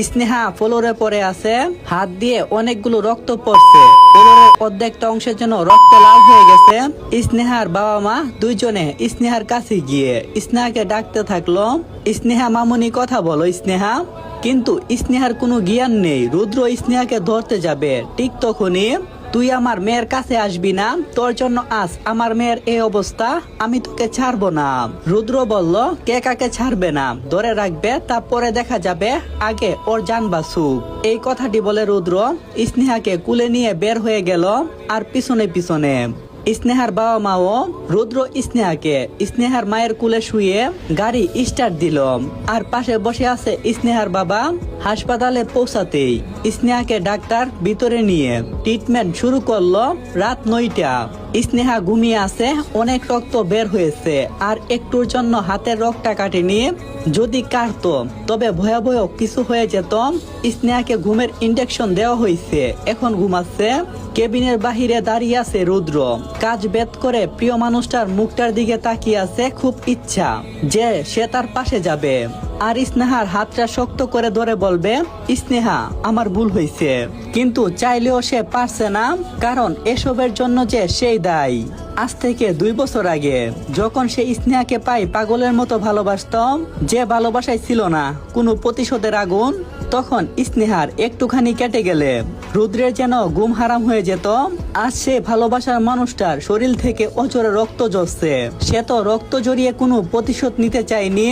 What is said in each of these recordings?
স্নেহা ফ্লোরে পড়ে আছে, হাত দিয়ে অনেকগুলো রক্ত পড়ছে। ফ্লোরের অর্ধেকটা অংশের জন্য রক্ত লাল হয়ে গেছে। স্নেহার বাবা মা দুইজনে স্নেহার কাছে গিয়ে স্নেহাকে ডাকতে থাকলো, স্নেহা মামুনি কথা বলো স্নেহা। কিন্তু স্নেহার কোনো জ্ঞান নেই। রুদ্র স্নেহাকে ধরতে যাবে, ঠিক তখনই তুই আমার মেয়ের কাছে আসবি না, তোর জন্য আজ আমার মেয়ের এই অবস্থা, আমি তোকে ছাড়বো না। রুদ্র বলল, কে কাকে ছাড়বে না, ধরে রাখবে, তারপরে দেখা যাবে, আগে ওর জান বাঁচুক। এই কথাটি বলে রুদ্র স্নেহাকে কুলে নিয়ে বের হয়ে গেল। আর পিছনে পিছনে স্নেহার বাবা মাও রুদ্র স্নেহাকে স্নেহার মায়ের কুলে শুয়ে গাড়ি স্টার্ট দিল। আর পাশে বসে আছে স্নেহার বাবা। হাসপাতালে পৌঁছাতেই স্নেহাকে ডাক্তার ভিতরে নিয়ে ট্রিটমেন্ট শুরু করলো। রাত 9টা। স্নেহা ঘুমিয়ে আছে, অনেক রক্ত বের হয়েছে, আর একটুর জন্য হাতের রক্তটা কাটেনি। যদি কাটতো তবে ভয়াবহ কিছু হয়ে যেত। স্নেহাকে ঘুমের ইনজেকশন দেওয়া হয়েছে, এখন ঘুমাচ্ছে। কেবিনের বাহিরে দাঁড়িয়ে আছে রুদ্র, কাজ বেদ করে প্রিয় মানুষটার মুখটার দিকে তাকিয়ে আছে। খুব ইচ্ছা যে সে তার পাশে যাবে, আর স্নেহার হাতটা শক্ত করে ধরে বলবে, স্নেহা আমার ভুল হয়েছে। কিন্তু চাইলেও সে পারছে না, কারণ এসবের জন্য যে সেই দায়ী। আজ থেকে 2 বছর আগে যখন সে স্নেহাকে পাই পাগলের মতো ভালোবাসতাম, যে ভালোবাসায় ছিল না কোনো প্রতিশোধের আগুন, তখন স্নেহার একটুখানি কেটে গেলে রুদ্রের যেন ঘুম হারাম হয়ে যেত। আজ সে ভালোবাসার মানুষটার শরীর থেকে অজরে রক্ত ঝরছে। সে তো রক্ত জড়িয়ে কোনো প্রতিশোধ নিতে চায়নি,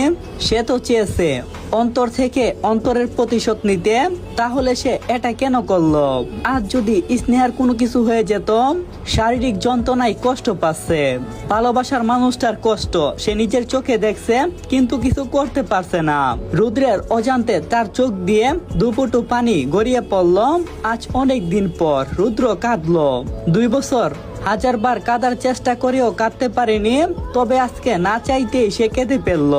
সে তো চেয়েছে অন্তর থেকে অন্তরের প্রতিশোধ নিতে। তাহলে সে এটা কেন করলো? আজ যদি স্নেহার কোনো কিছু হয়ে যেত, শারীরিক যন্ত্রণায় কষ্ট পাচ্ছে, ভালোবাসার মানুষটার কষ্ট সে নিজের চোখে দেখছে, কিন্তু কিছু করতে পারছে না। রুদ্রের অজান্তে তার চোখ দিয়ে দুপুটু পানি গড়িয়ে পড়ল। আজ অনেক দিন পর রুদ্র কাঁদলো। 2 বছর হাজারবার কাঁদার চেষ্টা করেও কাঁদতে পারেনি, তবে আজকে না চাইতেই সে কেঁদে ফেলল।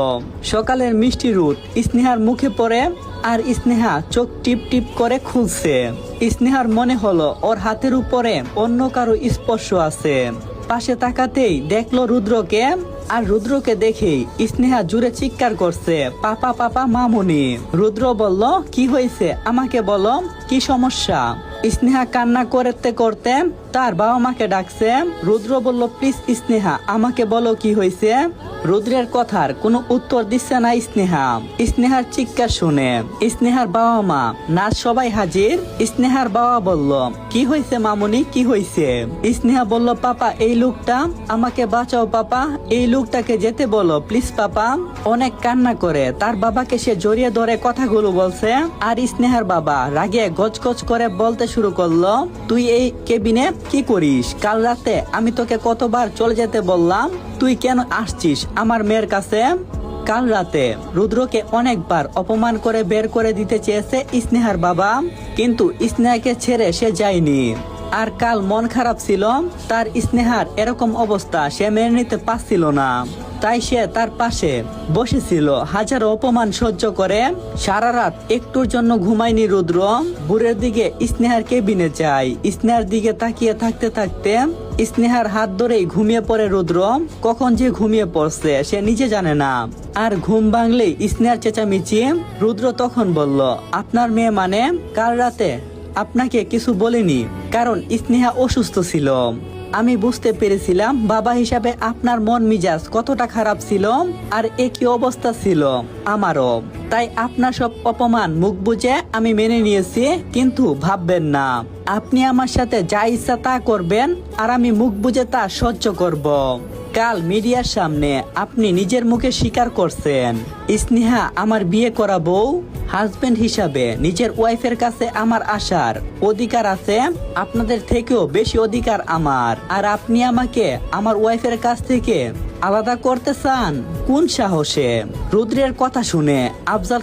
সকালের মিষ্টি রোদ স্নেহার মুখে পড়ে, আর স্নেহা চোখ টিপ টিপ করে খুলছে। স্নেহার মনে হলো ওর হাতের উপরে অন্য কারো স্পর্শ আছে। পাশে তাকাতেই দেখলো রুদ্রকে, আর রুদ্রকে দেখেই স্নেহা জুড়ে চিৎকার করছে, পাপা পাপা মামুনি। রুদ্র বলল, কি হয়েছে আমাকে বলো, কি সমস্যা? স্নেহা কান্না করতে করতে তার বাবা মাকে ডাকছে। রুদ্র বলল, প্লিজ স্নেহা আমাকে বলো কি হয়েছে। রুদ্রের কথার কোনো উত্তর দিচ্ছে না স্নেহা। স্নেহার চিৎকার শুনে স্নেহার বাবা মা নাচ সবাই হাজির। স্নেহার বাবা বলল, কি হয়েছে মামুনি, কি হয়েছে? স্নেহা বলল, পাপা এই লোকটা, আমাকে বাঁচাও পাপা, এই লোকটাকে যেতে বলো প্লিজ পাপা। অনেক কান্না করে তার বাবাকে সে জড়িয়ে ধরে কথাগুলো বলছে। আর স্নেহার বাবা রাগে গজগজ করে বলতে শুরু করলো, তুই এই কেবিনে কি করিস? কাল রাতে আমি তোকে কতবার চলে যেতে বললাম, তুই কেন আসছিস আমার মেয়ের কাছে? কাল রাতে রুদ্রকে অনেকবার অপমান করে বের করে দিতে চেয়েছে স্নেহার বাবা, কিন্তু স্নেহাকে ছেড়ে সে যায়নি। আর কাল মন খারাপ ছিল তার, স্নেহার এরকম অবস্থা সে মেনে নিতে পারছিল না। তাই সে তার পাশে বসেছিল হাজারো অপমান সহ্য করে। সারা রাত একটুর জন্য ঘুমায়নি রুদ্র। ভোরের দিকে স্নেহার কেবিনে যায়। স্নেহার দিকে তাকিয়ে থাকতে থাকতে স্নেহার হাত ধরেই ঘুমিয়ে পড়ে রুদ্র। কখন যে ঘুমিয়ে পড়ছে সে নিজে জানে না। আর ঘুম ভাঙলেই স্নেহার চেঁচামেচি। রুদ্র তখন বলল, আপনার মেয়ে মানে? কাল রাতে আপনাকে কিছু বলিনি, কারণ স্নেহা অসুস্থ ছিল। আমি বুঝতে পেরেছিলাম বাবা হিসাবে আপনার মন মিজাজ কতটা খারাপ ছিল, আর একই অবস্থা ছিল আমারও। তাই আপনার সব অপমান মুখ বুঝে আমি মেনে নিয়েছি, কিন্তু ভাববেন না আপনি আমার সাথে যা ইচ্ছা তা করবেন, আর আমি মুখ বুঝে তা সহ্য করব। কাল মিডিয়ার সামনে আপনি নিজের মুখে স্বীকার করছেন, স্নেহা আমার বিয়ে করা বউ। হাজবেন্ড হিসাবে নিজের ওয়াইফের কাছে আমার আসার অধিকার আছে, আপনাদের থেকেও বেশি অধিকার আমার। আর আপনি আমাকে আমার ওয়াইফের কাছ থেকে আলাদা করতে চান কোন সাহসে? রুদ্রের কথা শুনে আফজাল